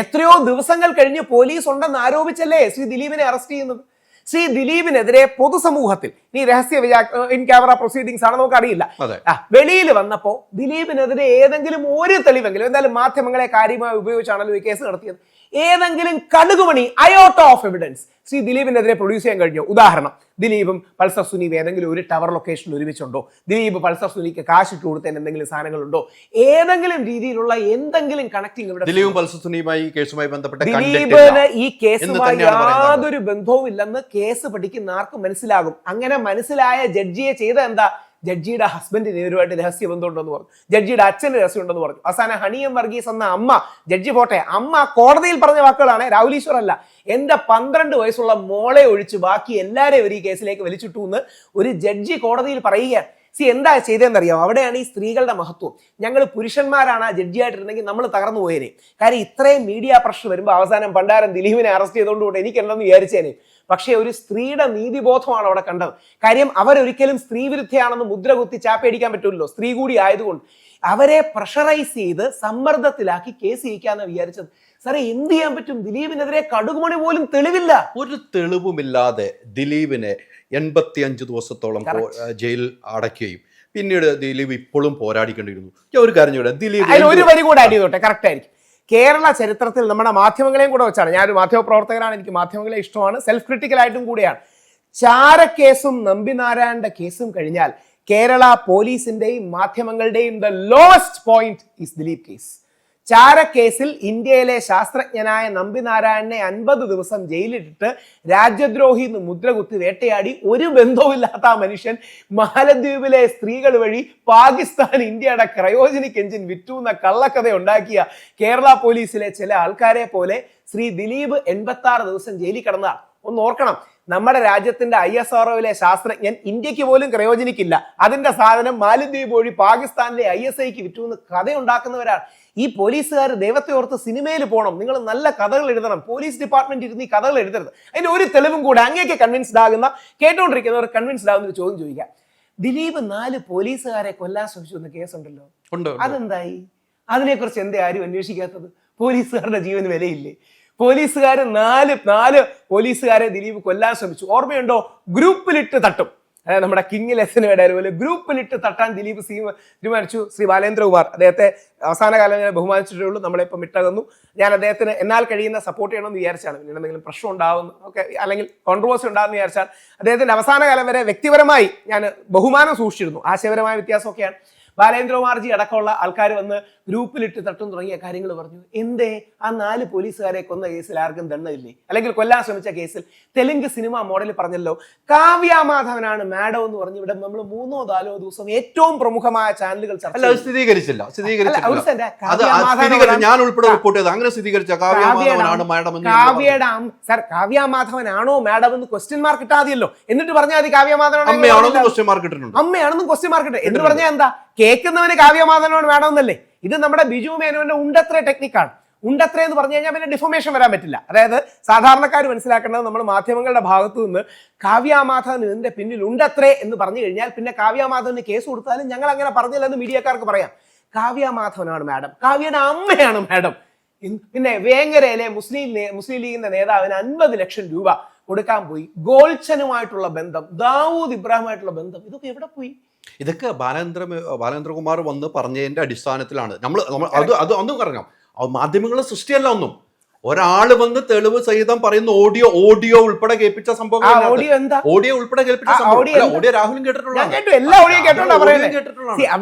എത്രയോ ദിവസങ്ങൾ കഴിഞ്ഞ് പോലീസ് ഉണ്ടെന്ന് ആരോപിച്ചല്ലേ ശ്രീ ദിലീപിനെ അറസ്റ്റ് ചെയ്യുന്നത്. ശ്രീ ദിലീപിനെതിരെ പൊതുസമൂഹത്തിൽ ഈ രഹസ്യ ഇൻ ക്യാമറ പ്രൊസീഡിങ്സ് ആണ്, നമുക്ക് അറിയില്ല. വെളിയിൽ വന്നപ്പോ ദിലീപിനെതിരെ ഏതെങ്കിലും ഒരു തെളിവെങ്കിലും, എന്തായാലും മാധ്യമങ്ങളെ കാര്യമായി ഉപയോഗിച്ചാണല്ലോ ഈ കേസ് നടത്തിയത്, ഏതെങ്കിലും കടുകുമണി അയോട്ട ഓഫ് എവിഡൻസ് ശ്രീ ദിലീപിനെതിരെ പ്രൊഡ്യൂസ് ചെയ്യാൻ കഴിഞ്ഞോ? ഉദാഹരണം, ദിലീപും പൾസർ സുനീവ് ഏതെങ്കിലും ഒരു ടവർ ലൊക്കേഷനിൽ ഒരുമിച്ചുണ്ടോ? ദിലീപ് പൾസർ സുനിക്ക് കാശ് ഇട്ട് കൊടുത്തതിന് എന്തെങ്കിലും സാധനങ്ങളുണ്ടോ? ഏതെങ്കിലും രീതിയിലുള്ള എന്തെങ്കിലും കണക്ടിങ് ഇവിടെ ദിലീപിന് ഈ കേസുമായി യാതൊരു ബന്ധവും ഇല്ലെന്ന് കേസ് പഠിക്കുന്ന ആർക്കും മനസ്സിലാകും. അങ്ങനെ മനസ്സിലായ ജഡ്ജിയെ ചെയ്ത എന്താ? ജഡ്ജിയുടെ ഹസ്ബൻഡിന് ഇവരുമായിട്ട് രഹസ്യ ബന്ധമുണ്ടെന്ന് പറഞ്ഞു, ജഡ്ജിയുടെ അച്ഛന് രഹസ്യമുണ്ടെന്ന് പറഞ്ഞു. അവസാനം ഹണിയം വർഗീസ് എന്ന അമ്മ, ജഡ്ജി പോട്ടെ, അമ്മ കോടതിയിൽ പറഞ്ഞ വാക്കുകളാണ്, രാഹുൽ ഈശ്വർ അല്ല. എന്റെ 12 വയസ്സുള്ള മോളെ ഒഴിച്ച് ബാക്കി എല്ലാവരെയും ഒരു ഈ കേസിലേക്ക് വലിച്ചിട്ടു എന്ന് ഒരു ജഡ്ജി കോടതിയിൽ പറയുകയാണ്. എന്താ ചെയ്തതെന്നറിയാം? അവിടെയാണ് ഈ സ്ത്രീകളുടെ മഹത്വം. ഞങ്ങൾ പുരുഷന്മാരാണ് ആ ജഡ്ജിയായിട്ടിരുന്നെങ്കിൽ നമ്മൾ തകർന്നു പോയേനെ. കാര്യം ഇത്രയും മീഡിയ പ്രഷർ വരുമ്പോൾ അവസാനം പണ്ടാരം ദിലീപിനെ അറസ്റ്റ് ചെയ്തുകൊണ്ടുകൂടെ എനിക്കെന്തെന്ന് വിചാരിച്ചേനെ. പക്ഷേ ഒരു സ്ത്രീയുടെ നീതിബോധമാണ് അവിടെ കണ്ടത്. കാര്യം അവരൊരിക്കലും സ്ത്രീ വിരുദ്ധയാണെന്ന് മുദ്ര കുത്തി ചാപ്പയടിക്കാൻ പറ്റില്ലല്ലോ, സ്ത്രീ കൂടി ആയതുകൊണ്ട്. അവരെ പ്രഷറൈസ് ചെയ്ത് സമ്മർദ്ദത്തിലാക്കി കേസ് ജയിക്കാന്ന് വിചാരിച്ചത്. സാറേ, എന്ത് ചെയ്യാൻ പറ്റും? ദിലീപിനെതിരെ കടുകുമണി പോലും തെളിവില്ല. ഒരു തെളിവുമില്ലാതെ ദിലീപിനെ 85 ദിവസത്തോളം ജയിലിൽ അടയ്ക്കുകയും പിന്നീട് ദിലീപ് ഇപ്പോഴും പോരാടിക്കൊണ്ടിരുന്നു. ഒരു കാര്യം ചോദിക്കാം, ദിലീപ് ഒരു വരി കൂടെ ആഡ് ചെയ്തോട്ടെ, കറക്റ്റ് ആയിരിക്കും. കേരള ചരിത്രത്തിൽ നമ്മുടെ മാധ്യമങ്ങളെയും കൂടെ വെച്ചാണ്, ഞാനൊരു മാധ്യമ പ്രവർത്തകനാണ്, എനിക്ക് മാധ്യമങ്ങളെ ഇഷ്ടമാണ്, സെൽഫ് ക്രിട്ടിക്കലായിട്ടും കൂടിയാണ്. ചാരക്കേസും നമ്പിനാരായണന്റെ കേസും കഴിഞ്ഞാൽ കേരള പോലീസിന്റെയും മാധ്യമങ്ങളുടെയും the lowest point is Dileep case. ചാരക്കേസിൽ ഇന്ത്യയിലെ ശാസ്ത്രജ്ഞനായ നമ്പിനാരായണനെ 50 ദിവസം ജയിലിട്ടിട്ട് രാജ്യദ്രോഹി എന്ന് മുദ്രകുത്തി വേട്ടയാടി ഒരു ബന്ധവുമില്ലാത്ത ആ മനുഷ്യൻ മാലദ്വീപിലെ സ്ത്രീകൾ വഴി പാകിസ്ഥാൻ ഇന്ത്യയുടെ ക്രയോജനിക് എഞ്ചിൻ വിറ്റു എന്ന കള്ളക്കഥ ഉണ്ടാക്കിയ കേരള പോലീസിലെ ചില ആൾക്കാരെ പോലെ ശ്രീ ദിലീപ് 86 ദിവസം ജയിലിൽ കിടന്നതാണ്. ഒന്ന് ഓർക്കണം, നമ്മുടെ രാജ്യത്തിന്റെ ISROയിലെ ശാസ്ത്രജ്ഞൻ ഇന്ത്യക്ക് പോലും ക്രയോജനിക്കില്ല, അതിന്റെ സാധനം മാലദ്വീപ് വഴി പാകിസ്ഥാനിലെ ISIക്ക് വിറ്റു എന്ന് കഥ ഉണ്ടാക്കുന്നവരാണ് ഈ പോലീസുകാർ. ദൈവത്തെ ഓർത്ത് സിനിമയിൽ പോകണം, നിങ്ങൾ നല്ല കഥകൾ എഴുതണം. പോലീസ് ഡിപ്പാർട്ട്മെന്റ് ഇരുന്ന് ഈ കഥകൾ എഴുതരുത്. അതിന്റെ ഒരു തെളിവും കൂടെ അങ്ങേക്ക് കൺവിൻസ്ഡ് ആകുന്ന, കേട്ടോണ്ടിരിക്കുന്നവർ കൺവിൻസ്ഡ് ആകുന്ന ഒരു ചോദ്യം ചോദിക്കാം. ദിലീപ് 4 പോലീസുകാരെ കൊല്ലാൻ ശ്രമിച്ചു എന്ന കേസുണ്ടല്ലോ, അതെന്തായി? അതിനെക്കുറിച്ച് എന്തേ ആരും അന്വേഷിക്കാത്തത്? പോലീസുകാരുടെ ജീവന് വിലയില്ലേ? പോലീസുകാർ 4 പോലീസുകാരെ ദിലീപ് കൊല്ലാൻ ശ്രമിച്ചു. ഓർമ്മയുണ്ടോ? ഗ്രൂപ്പിലിട്ട് തട്ടും. അതായത് നമ്മുടെ കിങ് ലെസനുടെ പോലെ ഗ്രൂപ്പിലിട്ട് തട്ടാൻ ദിലീപ് തീരുമാനിച്ചു. ശ്രീ ബാലേന്ദ്രകുമാർ അദ്ദേഹത്തെ അവസാന കാലം ഞാൻ ബഹുമാനിച്ചിട്ടേ ഉള്ളൂ, നമ്മളിപ്പം വിട്ടകന്നു. ഞാൻ അദ്ദേഹത്തിന് എന്നാൽ കഴിയുന്ന സപ്പോർട്ട് ചെയ്യണമെന്ന് വിചാരിച്ചാണ്. പിന്നെ എന്തെങ്കിലും പ്രശ്നം ഉണ്ടാവുന്നു അല്ലെങ്കിൽ കോൺട്രവേഴ്സി ഉണ്ടാകുന്ന വിചാരിച്ചാൽ അദ്ദേഹത്തിന്റെ അവസാന കാലം വരെ വ്യക്തിപരമായി ഞാൻ ബഹുമാനം സൂക്ഷിച്ചിരുന്നു. ആശയപരമായ വ്യത്യാസമൊക്കെയാണ്. ബാലേന്ദ്രകുമാർജി അടക്കമുള്ള ആൾക്കാർ വന്ന് ഗ്രൂപ്പിലിട്ട് തട്ടും തുടങ്ങിയ കാര്യങ്ങൾ പറഞ്ഞു. എന്തേ ആ 4 പോലീസുകാരെ കൊന്ന കേസിൽ ആർക്കും ദണ്ഡമില്ലേ? അല്ലെങ്കിൽ കൊല്ലാൻ ശ്രമിച്ച കേസിൽ തെലുങ്ക് സിനിമ മോഡൽ പറഞ്ഞല്ലോ, കാവ്യാമാധവനാണ് മാഡം എന്ന് പറഞ്ഞ് ഇവിടെ നമ്മൾ 3-4 ദിവസം ഏറ്റവും പ്രമുഖമായ ചാനലുകൾ കാവ്യാമാധവനാണോ മാഡം എന്ന് ക്വസ്റ്റ്യൻ മാർക്ക് ഇട്ടാതിയല്ലോ. എന്നിട്ട് പറഞ്ഞാൽ മതി കാവ്യാമാധവനാണെന്ന് ക്വസ്റ്റ്യൻ മാർക്ക് ഇട്ട് എന്ന് പറഞ്ഞാൽ എന്താ? കേൾക്കുന്നവന് കാവ്യമാധവനാണ് വേണമെന്നല്ലേ? ഇത് നമ്മുടെ ബിജു മേനോന്റെ ഉണ്ടത്ര ടെക്നിക്കാണ്. ഉണ്ടത്ര എന്ന് പറഞ്ഞു കഴിഞ്ഞാൽ പിന്നെ ഡിഫോമേഷൻ വരാൻ പറ്റില്ല. അതായത് സാധാരണക്കാർ മനസ്സിലാക്കേണ്ടത്, നമ്മൾ മാധ്യമങ്ങളുടെ ഭാഗത്തു നിന്ന് കാവ്യാമാധവൻ ഇതിന്റെ പിന്നിൽ ഉണ്ടത്രേ എന്ന് പറഞ്ഞു കഴിഞ്ഞാൽ പിന്നെ കാവ്യാമാധവന് കേസ് കൊടുത്താലും ഞങ്ങൾ അങ്ങനെ പറഞ്ഞില്ലെന്ന് മീഡിയക്കാർക്ക് പറയാം. കാവ്യാമാധവനാണ് മാഡം, കാവ്യയുടെ അമ്മയാണ് മാഡം. പിന്നെ വേങ്ങരയിലെ മുസ്ലിം ലീഗിന്റെ നേതാവിന് 50 ലക്ഷം രൂപ കൊടുക്കാൻ പോയി. ഗോൾച്ചനുമായിട്ടുള്ള ബന്ധം, ദാവൂദ് ഇബ്രാഹിമായിട്ടുള്ള ബന്ധം, ഇതൊക്കെ എവിടെ പോയി? ഇതൊക്കെ ബാലേന്ദ്രകുമാർ വന്ന് പറഞ്ഞതിന്റെ അടിസ്ഥാനത്തിലാണ്. ഒന്നും പറഞ്ഞോ, മാധ്യമങ്ങളുടെ സൃഷ്ടിയല്ല ഒന്നും. ഒരാള് വന്ന് തെളിവ് സഹിതം പറയുന്ന ഓഡിയോ ഉൾപ്പെടെ കേൾപ്പിച്ച സംഭവം, ഓഡിയോ ഉൾപ്പെടെ കേൾപ്പിച്ച സംഭവം. ഓഡിയോ രാഹുലും കേട്ടിട്ടുണ്ടോ?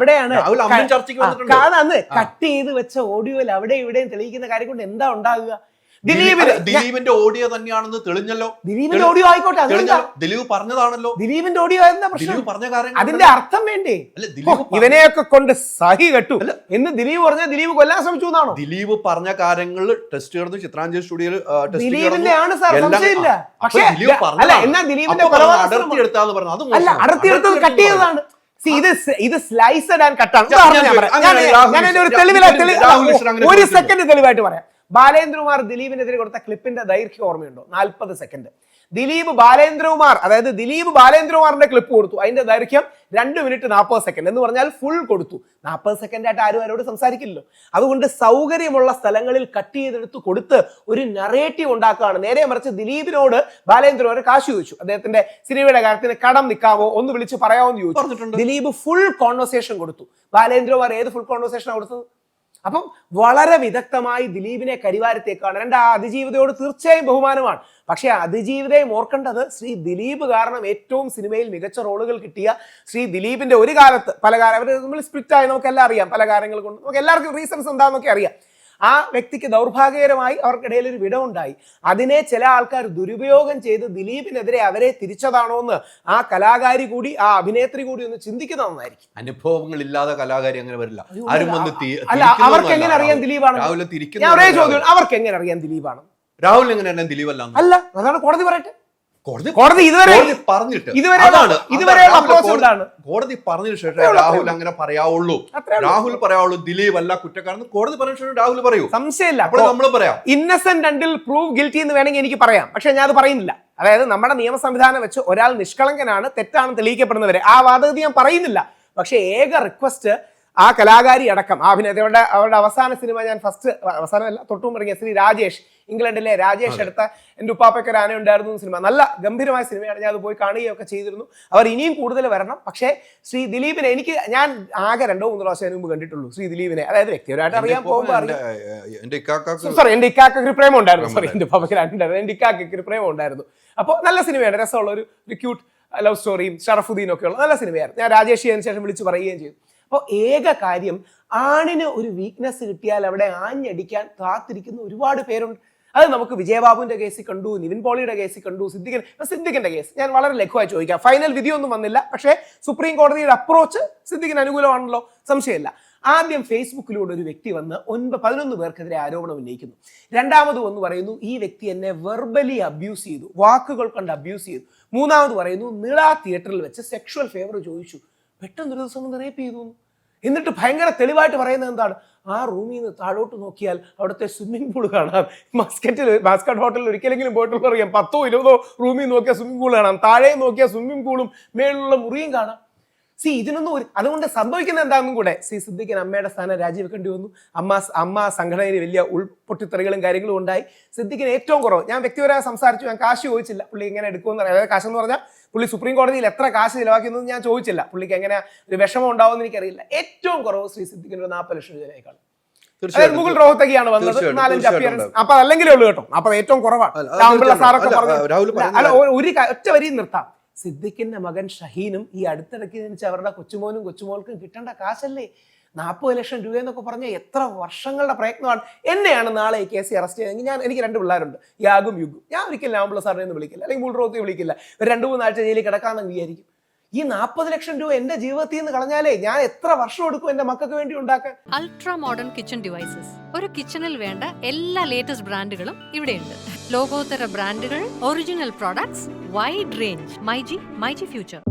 കട്ട് ചെയ്ത് വെച്ച ഓഡിയോയിൽ അവിടെ ഇവിടെയും തെളിയിക്കുന്ന കാര്യം കൊണ്ട് എന്താ ഉണ്ടാകുക? ദിലീപിന്റെ ഓഡിയോ തന്നെയാണെന്ന് തെളിഞ്ഞല്ലോ. ദിലീപിന്റെ ഓഡിയോ ആയിക്കോട്ടെ, ദിലീപ് പറഞ്ഞതാണല്ലോ. ദിലീപിന്റെ ഓഡിയോ എന്താ പ്രശ്നം? പറഞ്ഞ കാര്യം അതിന്റെ അർത്ഥം വേണ്ടേ? ഇവനെയൊക്കെ കൊണ്ട് സഹി കെട്ടു എന്ന് ദിലീപ് പറഞ്ഞ ദിലീപ് കൊല്ലാൻ ശ്രമിച്ചു എന്നാണോ? ദിലീപ് പറഞ്ഞ കാര്യങ്ങൾ ടെസ്റ്റ് ചെയ്തു ചിത്രാഞ്ജലി സ്റ്റുഡിയോയിൽ. ദിലീപിന്റെ ആണ് സാർ, സംശയമില്ല. പക്ഷേ അല്ല, എന്നാ ദിലീപിന്റെ അടർത്തിയെടുത്താന്ന് പറഞ്ഞു. അല്ല, അടർത്തിയെടുത്തത് കട്ട് ചെയ്തതാണ്. ഇത് സ്ലൈസഡ് ആൻഡ് കട്ടാണ്. ഞാൻ ഒരു സെക്കൻഡ് തെളിവായിട്ട് പറയാം. ബാലേന്ദ്രകുമാർ ദിലീപിനെതിരെ കൊടുത്ത ക്ലിപ്പിന്റെ ദൈർഘ്യം ഓർമ്മയുണ്ടോ? 40 സെക്കൻഡ്. ദിലീപ് ബാലേന്ദ്രകുമാർ, അതായത് ദിലീപ് ബാലേന്ദ്രകുമാറിന്റെ ക്ലിപ്പ് കൊടുത്തു. അതിന്റെ ദൈർഘ്യം 2 മിനിറ്റ് 40 സെക്കൻഡ് എന്ന് പറഞ്ഞാൽ ഫുൾ കൊടുത്തു. 40 സെക്കൻഡ് ആയിട്ട് ആരും അവരോട് സംസാരിക്കില്ലല്ലോ. അതുകൊണ്ട് സൗകര്യമുള്ള സ്ഥലങ്ങളിൽ കട്ട് ചെയ്തെടുത്ത് കൊടുത്ത് ഒരു നറേറ്റീവ് ഉണ്ടാക്കുകയാണ്. നേരെ മറിച്ച് ദിലീപിനോട് ബാലേന്ദ്രകുമാർ കാശ് ചോദിച്ചു, അദ്ദേഹത്തിന്റെ സിനിമയുടെ കാര്യത്തിന് കടം നിൽക്കാവോ, ഒന്ന് വിളിച്ച് പറയാമോ എന്ന് ചോദിച്ചു. ദിലീപ് ഫുൾ കോൺവെർസേഷൻ കൊടുത്തു. ബാലേന്ദ്രകുമാർ ഏത് ഫുൾ കോൺവെർസേഷനാണ് കൊടുത്തത്? അപ്പം വളരെ വിദഗ്ധമായി ദിലീപിനെ കരിവാരത്തേക്കാണ്. ആ അതിജീവിതയോട് തീർച്ചയായും ബഹുമാനമാണ്. പക്ഷെ അതിജീവിതയും ഓർക്കേണ്ടത് ശ്രീ ദിലീപ് കാരണം ഏറ്റവും സിനിമയിൽ മികച്ച റോളുകൾ കിട്ടിയ ശ്രീ ദിലീപിന്റെ ഒരു കാലത്ത് പല നമ്മൾ സ്പ്ലിറ്റ് ആയി നമുക്കെല്ലാം അറിയാം, പല കാര്യങ്ങൾ കൊണ്ട് നമുക്ക് എല്ലാവർക്കും റീസൺസ് എന്താണെന്നൊക്കെ അറിയാം. ആ വ്യക്തിക്ക് ദൗർഭാഗ്യകരമായി അവർക്കിടയിൽ ഒരു വിടവുണ്ടായി. അതിനെ ചില ആൾക്കാർ ദുരുപയോഗം ചെയ്ത് ദിലീപിനെതിരെ അവരെ തിരിച്ചതാണോ എന്ന് ആ കലാകാരി കൂടി ആ അഭിനേത്രി കൂടി ഒന്ന് ചിന്തിക്കുന്നത് നന്നായിരിക്കും. അനുഭവങ്ങളില്ലാതെ കലാകാരി അങ്ങനെ വരില്ല. അല്ല, അവർക്ക് എങ്ങനെ അറിയാം ദിലീപാണ്? ഞാൻ ഒരേ ചോദ്യം, അവർക്ക് എങ്ങനെ അറിയാം ദിലീപാണ്? രാഹുൽ എങ്ങനെ ദിലീപ് അല്ല? അല്ല, അതാണ് കോടതി പറയട്ടെ. കോടതി പറഞ്ഞതിന് ശേഷം രാഹുൽ അങ്ങനെ പറയാവുള്ളൂ. രാഹുൽ പറയാവുള്ളൂ ദിലീപ് അല്ല കുറ്റക്കാരെന്ന് കോടതി പറഞ്ഞ ശേഷം രാഹുൽ പറയൂ. സംശയമില്ല. അപ്പോൾ നമ്മൾ പറയാം ഇന്നസെന്റ് അണ്ടിൽ പ്രൂവ് ഗിൽറ്റി എന്ന് വേണമെങ്കിൽ എനിക്ക് പറയാം. പക്ഷെ ഞാൻ അത് പറയുന്നില്ല. അതായത് നമ്മുടെ നിയമ സംവിധാനം വെച്ച് ഒരാൾ നിഷ്കളങ്കനാണ്, തെറ്റാണ് തെളിയിക്കപ്പെടുന്നവരെ ആ വാദഗതി ഞാൻ പറയുന്നില്ല. പക്ഷെ ഏക റിക്വസ്റ്റ് ആ കലാകാരി അടക്കം ആ അഭിനേതാവരുടെ അവരുടെ അവസാന സിനിമ ഞാൻ അവസാനമല്ല തൊട്ടും ഇറങ്ങിയ ശ്രീ രാജേഷ്, ഇംഗ്ലണ്ടിലെ രാജേഷ് എടുത്ത എൻ്റെ ഉപ്പാപ്പയ്ക്കൊരു ആന ഉണ്ടായിരുന്നു സിനിമ, നല്ല ഗംഭീരമായ സിനിമയാണ്. ഞാൻ അത് പോയി കാണുകയൊക്കെ ചെയ്തിരുന്നു. അവർ ഇനിയും കൂടുതൽ വരണം. പക്ഷേ ശ്രീ ദിലീപിനെ ഞാൻ ആകെ 2-3 പ്രാവശ്യം മുമ്പ് കണ്ടിട്ടുള്ളൂ ശ്രീ ദിലീപിനെ. അതായത് വ്യക്തിപരമായിട്ട് അറിയാൻ പോകുമ്പോൾ എന്റെ ഇക്കാക്കൊരു പ്രേമം ഉണ്ടായിരുന്നു. സോറി, എന്റെ ഉപ്പാപ്പയ്ക്ക് എന്റെ ഇക്കാക്കൊരു പ്രേമം ഉണ്ടായിരുന്നു. അപ്പോൾ നല്ല സിനിമയാണ്, രസമുള്ള ഒരു ക്യൂട്ട് ലവ് സ്റ്റോറിയും ഷറഫുദ്ദീനും ഒക്കെ ഉള്ള നല്ല സിനിമയായിരുന്നു. ഞാൻ രാജേഷ് അതിന് ശേഷം വിളിച്ച് പറയുകയും ചെയ്തു. അപ്പോൾ ഏക കാര്യം, ആണിന് ഒരു വീക്ക്നെസ് കിട്ടിയാൽ അവിടെ കാത്തിരിക്കുന്ന ഒരുപാട് പേരുണ്ട്. അത് നമുക്ക് വിജയബാബുവിന്റെ കേസിൽ കണ്ടു, നിവിൻ പോളിയുടെ കേസിൽ കണ്ടു, സിദ്ദിഖിന്റെ കേസ് ഞാൻ വളരെ ലഘുവായി ചോദിക്കാം. ഫൈനൽ വിധിയൊന്നും വന്നില്ല. പക്ഷേ സുപ്രീം കോടതിയുടെ അപ്രോച്ച് സിദ്ദിഖിന് അനുകൂലമാണല്ലോ, സംശയമില്ല. ആദ്യം ഫേസ്ബുക്കിലൂടെ ഒരു വ്യക്തി വന്ന് 11 പേർക്കെതിരെ ആരോപണം ഉന്നയിക്കുന്നു. രണ്ടാമത് വന്ന് പറയുന്നു ഈ വ്യക്തി എന്നെ വെർബലി അബ്യൂസ് ചെയ്തു, വാക്കുകൾ കൊണ്ട് അബ്യൂസ് ചെയ്തു. മൂന്നാമത് പറയുന്നു നിള തിയേറ്ററിൽ വെച്ച് സെക്ഷുവൽ ഫേവർ ചോദിച്ചു, പെട്ടെന്നൊരു ദിവസം റേപ്പ് ചെയ്തു. എന്നിട്ട് ഭയങ്കര തെളിവായിട്ട് പറയുന്നത് എന്താണ്? ആ റൂമിൽ നിന്ന് താഴോട്ട് നോക്കിയാൽ അവിടുത്തെ സ്വിമ്മിംഗ് പൂൾ കാണാം. ബാസ്കറ്റ് ഹോട്ടലിൽ ഒരിക്കലെങ്കിലും പോയിട്ടുള്ള അറിയാം, 10-20 റൂമിൽ നോക്കിയാൽ സ്വിമ്മിംഗ് പൂൾ കാണാം, താഴെ നോക്കിയാൽ സ്വിമ്മിംഗ് പൂളും മേളിലുള്ള മുറിയും കാണാം. ഇതിനൊന്നും അതുകൊണ്ട് സംഭവിക്കുന്ന എന്താണെന്നും കൂടെ സിദ്ദിഖിന് അമ്മയുടെ സ്ഥാനം രാജിവെക്കേണ്ടി വന്നു. അമ്മ സംഘടനയിൽ വലിയ ഉൾപൊട്ടിത്തെറികളും കാര്യങ്ങളും ഉണ്ടായി. സിദ്ദിഖിന് ഏറ്റവും കുറവ്, ഞാൻ വ്യക്തിപരമായി സംസാരിച്ചു, ഞാൻ കാശ് ചോദിച്ചില്ല പുള്ളി എങ്ങനെ എടുക്കുമെന്ന്. അതായത് കാശെന്ന് പറഞ്ഞാൽ പുള്ളി സുപ്രീം കോടതിയിൽ എത്ര കാശ് ചിലവാക്കിയെന്ന് ഞാൻ ചോദിച്ചില്ല. പുള്ളിക്ക് എങ്ങനെ ഒരു വിഷമം ഉണ്ടാവുമെന്ന് എനിക്കറിയില്ല. ഏറ്റവും കുറവ് ശ്രീ സിദ്ദിഖിന് 40 ലക്ഷം രൂപയായി കാണും. മുകുൾ റോഹത്തകിയാണ് വന്നത്, 4-5 അപ്പിയറൻസ്. അപ്പൊ അല്ലെങ്കിലേ ഉള്ളൂ കേട്ടോ, അപ്പൊ ഏറ്റവും കുറവാണ്. സാറൊക്കെ പറഞ്ഞു. അല്ല, ഒറ്റ വരിയും നിർത്താം. സിദ്ദിഖിന്റെ മകൻ ഷഹീനും ഈ അടുത്തിടയ്ക്ക് ജനിച്ച അവരുടെ കൊച്ചുമോൾക്കും കിട്ടേണ്ട കാശല്ലേ 40 ലക്ഷം രൂപ എന്നൊക്കെ പറഞ്ഞാൽ എത്ര വർഷങ്ങളുടെ പ്രയത്നമാണ്. എന്നെയാണ് നാളെ ഈ കേസ് അറസ്റ്റ് ചെയ്തെങ്കിൽ എനിക്ക് 2 പിള്ളേരുണ്ട്, യാഗും യുഗും. ഞാൻ ഒരിക്കലും നാമ്പിള സാറിനെ ഒന്നും വിളിക്കില്ല, അല്ലെങ്കിൽ മുകുൾ റോഹത്തകി വിളിക്കില്ല. ഒരു 2-3 ആഴ്ച ജയിലിൽ കിടക്കാമെന്ന് വിചാരിക്കും. ഈ 40 ലക്ഷം രൂപ എന്റെ ജീവിതത്തിൽ നിന്ന് കളഞ്ഞാലേ ഞാൻ എത്ര വർഷം എടുക്കും എന്റെ മക്കൾക്ക് വേണ്ടി ഉണ്ടാക്കാൻ. അൾട്രാ മോഡേൺ കിച്ചൺ ഡിവൈസസ്, ഒരു കിച്ചണിൽ വേണ്ട എല്ലാ ലേറ്റസ്റ്റ് ബ്രാൻഡുകളും ഇവിടെയുണ്ട്. ലോകോത്തര ബ്രാൻഡുകൾ, original products, wide range. MyG future.